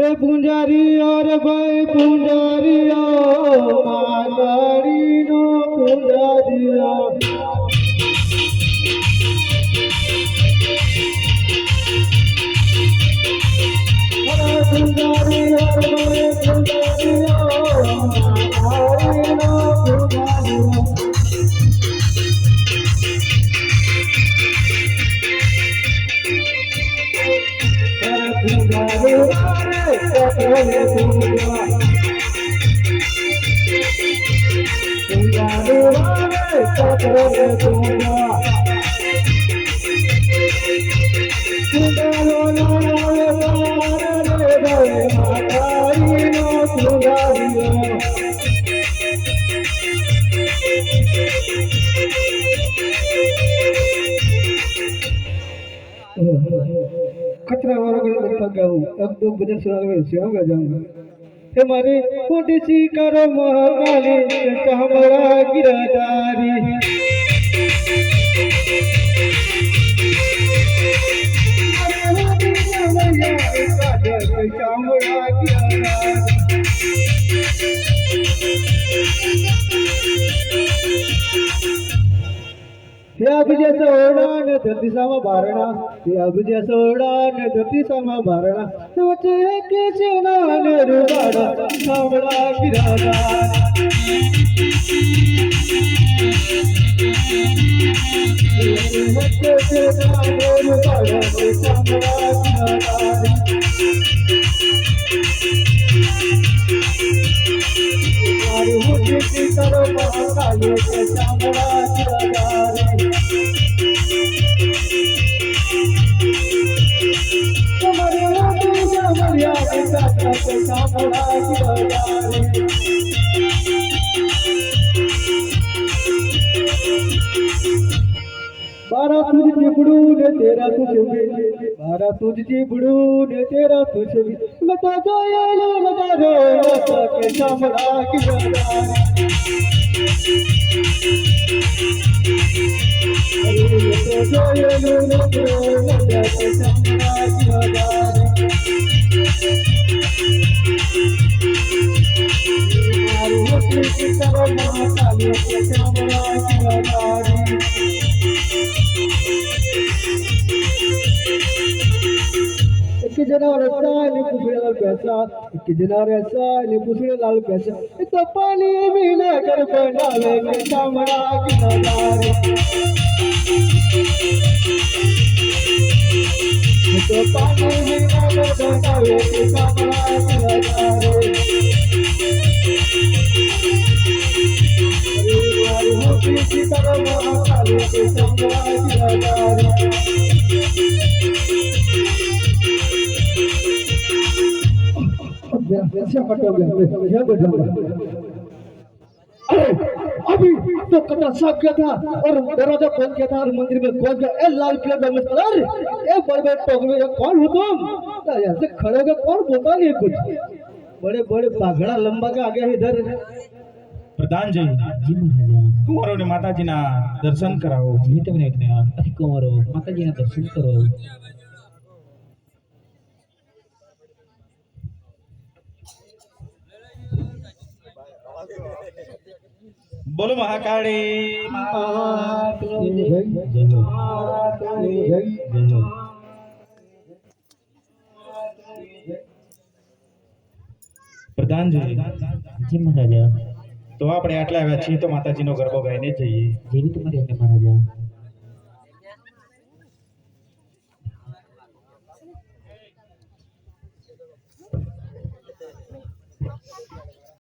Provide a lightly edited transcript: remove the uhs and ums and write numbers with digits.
जय पुंजारी और भाई पुंजारिया मांगड़ी नो पुंजारिया पुंजारी और भाई पुंजारिया मांगड़ी नो पुंजारिया खतरा वाला थक गया हूँ अब दो भजन सुना जाऊंगा हमारे छोटी सी करो महाकाली हमारा गिरदारी अब जैसा उड़ान धरती सामा बारणा अब जैसा उड़ान धरती सामा बारणा सोचे के चनान रुबाड़ा सामड़ा गिरादा सोचे के चनान रुबाड़ा सामड़ा गिरादा आरु मुझे की करो महाकाली के सामड़ा गिरादा बारा तुझ चिबड़ू ने तेरा तुझ भी बारा तुझ चिबड़ू ने तेरा तुझ भी बता दो ये लो बता दो के सामड़ा की पुसड़े लाल पैसा तो पानी भी न कर बनावे के सामड़ा की नजारे तो पानी भी न कर बनावे के सामड़ा की नजारे होती की तरह महाकाली के सामड़ा की नजारे अभी तो कटा साफ किया था और दरवाजा खोल किया था और मंदिर में घुस गया ए लाल किला में मस्तर ए बड़े बड़े टोकरे का कौन हो तुम ऐसे खड़े हो कौन बोलता नहीं कुछ बड़े बड़े पागड़ा लंबा के आगे इधर प्रधान जी कुंवरों ने माता जी ना दर्शन कराओ कुंवरो माता जी ना दर्शन करो बोलो महाकाली प्रधान जी जी महाराजा तो આપણે આટલા આવ્યા છીએ તો માતાજીનો ગરબો ગાઈને જઈએ જેવી તમારી આજ્ઞા મહારાજા